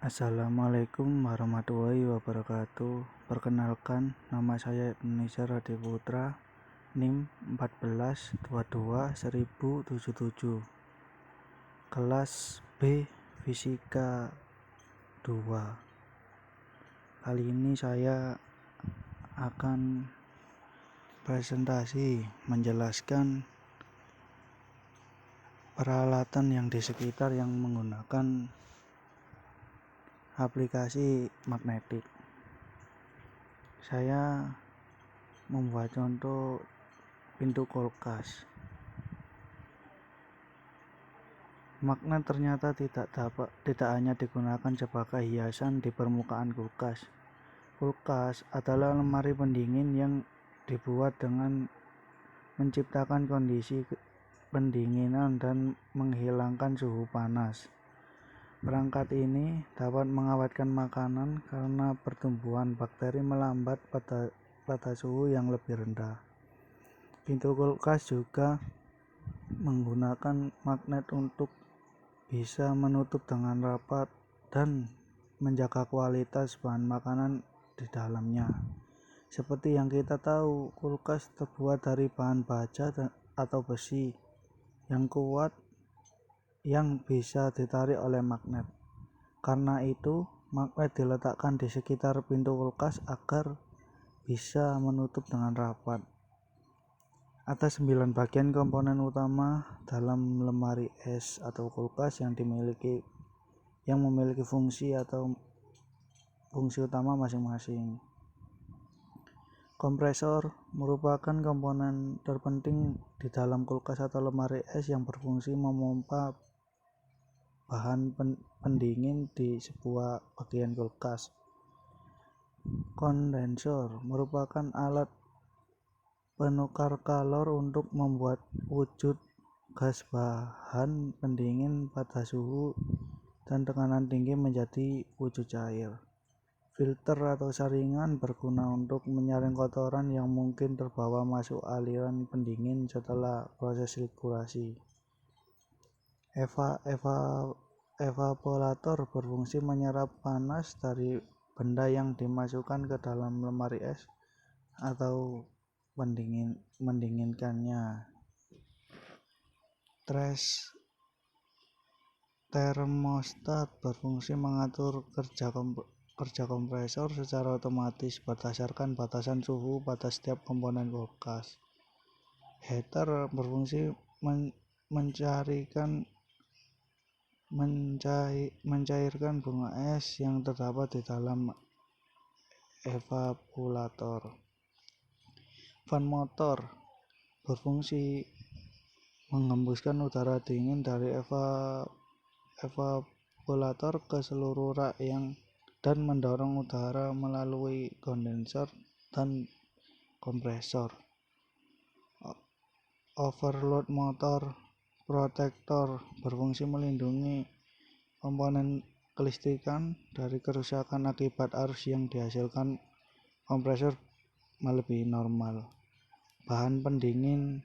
Assalamualaikum warahmatullahi wabarakatuh. Perkenalkan, nama saya Indonesia Radiputra, NIM 14221077, kelas B Fisika 2. Kali ini saya akan presentasi menjelaskan peralatan yang di sekitar yang menggunakan aplikasi magnetik. Saya membuat contoh pintu kulkas. Magnet ternyata tidak hanya digunakan sebagai hiasan di permukaan kulkas. Kulkas adalah lemari pendingin yang dibuat dengan menciptakan kondisi pendinginan dan menghilangkan suhu panas. Perangkat ini dapat mengawetkan makanan karena pertumbuhan bakteri melambat pada suhu yang lebih rendah. Pintu kulkas juga menggunakan magnet untuk bisa menutup dengan rapat dan menjaga kualitas bahan makanan di dalamnya. Seperti yang kita tahu, kulkas terbuat dari bahan baja atau besi yang kuat yang bisa ditarik oleh magnet. Karena itu, magnet diletakkan di sekitar pintu kulkas agar bisa menutup dengan rapat. Ada 9 bagian komponen utama dalam lemari es atau kulkas yang memiliki fungsi utama masing-masing. Kompresor merupakan komponen terpenting di dalam kulkas atau lemari es yang berfungsi memompa bahan pendingin di sebuah bagian kulkas. Kondensor merupakan alat penukar kalor untuk membuat wujud gas bahan pendingin pada suhu dan tekanan tinggi menjadi wujud cair. Filter atau saringan berguna untuk menyaring kotoran yang mungkin terbawa masuk aliran pendingin setelah proses sirkulasi. Evaporator berfungsi menyerap panas dari benda yang dimasukkan ke dalam lemari es atau mendinginkannya. Termostat berfungsi mengatur kerja kompresor secara otomatis berdasarkan batasan suhu pada setiap komponen kulkas. Heater berfungsi mencairkan bunga es yang terdapat di dalam evaporator. Fan motor berfungsi menghembuskan udara dingin dari evaporator ke seluruh rak dan mendorong udara melalui kondensor dan kompresor. Overload motor protektor berfungsi melindungi komponen kelistrikan dari kerusakan akibat arus yang dihasilkan kompresor melebihi normal. Bahan pendingin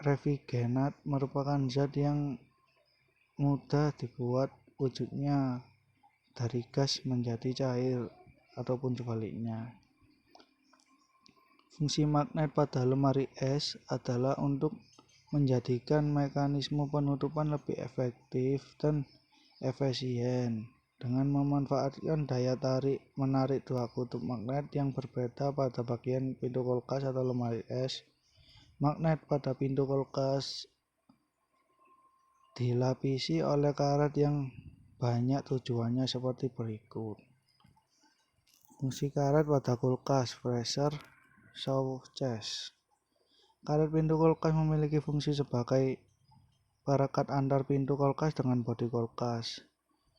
refrigerant merupakan zat yang mudah dibuat wujudnya dari gas menjadi cair ataupun sebaliknya. Fungsi magnet pada lemari es adalah untuk menjadikan mekanisme penutupan lebih efektif dan efisien dengan memanfaatkan daya menarik dua kutub magnet yang berbeda pada bagian pintu kulkas atau lemari es. Magnet pada pintu kulkas dilapisi oleh karet yang banyak tujuannya seperti berikut. Fungsi karet pada kulkas, freezer surcharge. Karet pintu kulkas memiliki fungsi sebagai perekat antar pintu kulkas dengan bodi kulkas,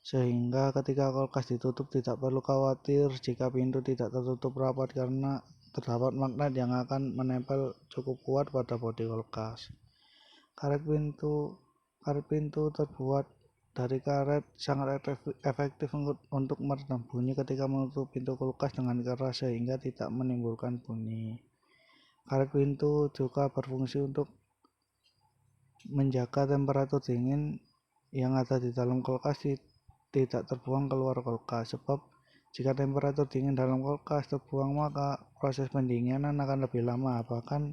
sehingga ketika kulkas ditutup tidak perlu khawatir jika pintu tidak tertutup rapat karena terdapat magnet yang akan menempel cukup kuat pada bodi kulkas. Karet pintu terbuat dari karet sangat efektif untuk meredam bunyi ketika menutup pintu kulkas dengan keras sehingga tidak menimbulkan bunyi. Karet pintu juga berfungsi untuk menjaga temperatur dingin yang ada di dalam kulkas tidak terbuang keluar kulkas, sebab jika temperatur dingin dalam kulkas terbuang maka proses pendinginan akan lebih lama, bahkan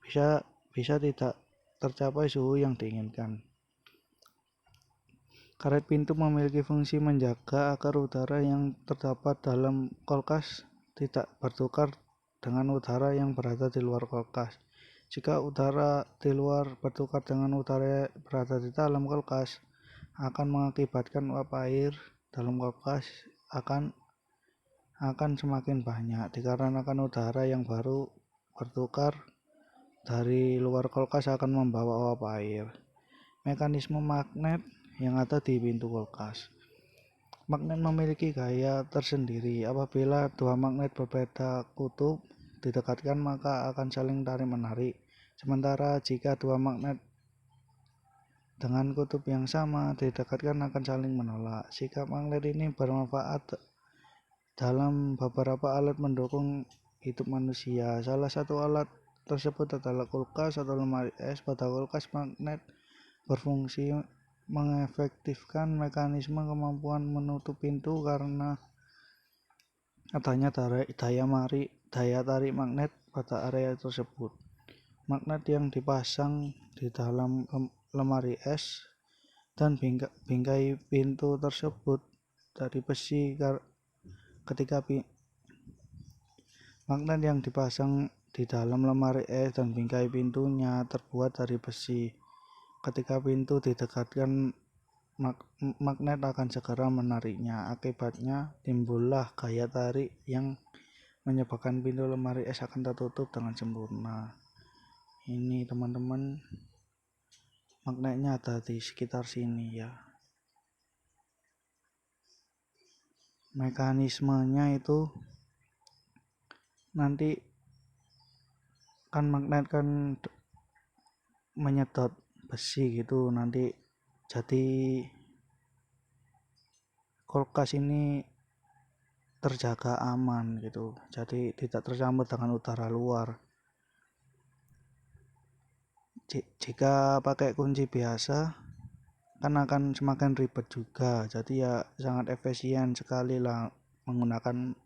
bisa tidak tercapai suhu yang diinginkan. Karet pintu memiliki fungsi menjaga agar udara yang terdapat dalam kulkas tidak bertukar dengan udara yang berada di luar kulkas. Jika udara di luar bertukar dengan udara yang berada di dalam kulkas, akan mengakibatkan uap air dalam kulkas akan semakin banyak dikarenakan udara yang baru bertukar dari luar kulkas akan membawa uap air. Mekanisme magnet yang ada di pintu kulkas. Magnet memiliki gaya tersendiri. Apabila dua magnet berbeda kutub didekatkan maka akan saling tarik-menarik. Sementara jika dua magnet dengan kutub yang sama didekatkan akan saling menolak. Sikap magnet ini bermanfaat dalam beberapa alat mendukung hidup manusia. Salah satu alat tersebut adalah kulkas atau lemari es. Pada kulkas, magnet berfungsi mengefektifkan mekanisme kemampuan menutup pintu karena adanya daya tarik magnet pada area tersebut. Magnet yang dipasang di dalam lemari es dan bingkai pintu tersebut dari besi. Magnet yang dipasang di dalam lemari es dan bingkai pintunya terbuat dari besi. Ketika pintu didekatkan, magnet akan segera menariknya. Akibatnya timbullah gaya tarik yang menyebabkan pintu lemari es akan tertutup dengan sempurna. Ini teman-teman, magnetnya ada di sekitar sini ya. Mekanismenya itu nanti kan magnet kan menyedot besi gitu, nanti jadi kulkas ini terjaga aman gitu, jadi tidak tercampur dengan udara luar. Jika pakai kunci biasa kan akan semakin ribet juga, jadi ya sangat efisien sekali lah menggunakan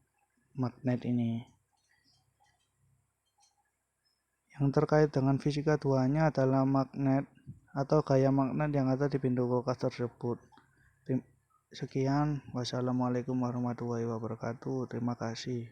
magnet ini. Yang terkait dengan fisika 2-nya adalah magnet atau gaya magnet yang ada di pintu kulkas tersebut. Sekian, wassalamualaikum warahmatullahi wabarakatuh. Terima kasih.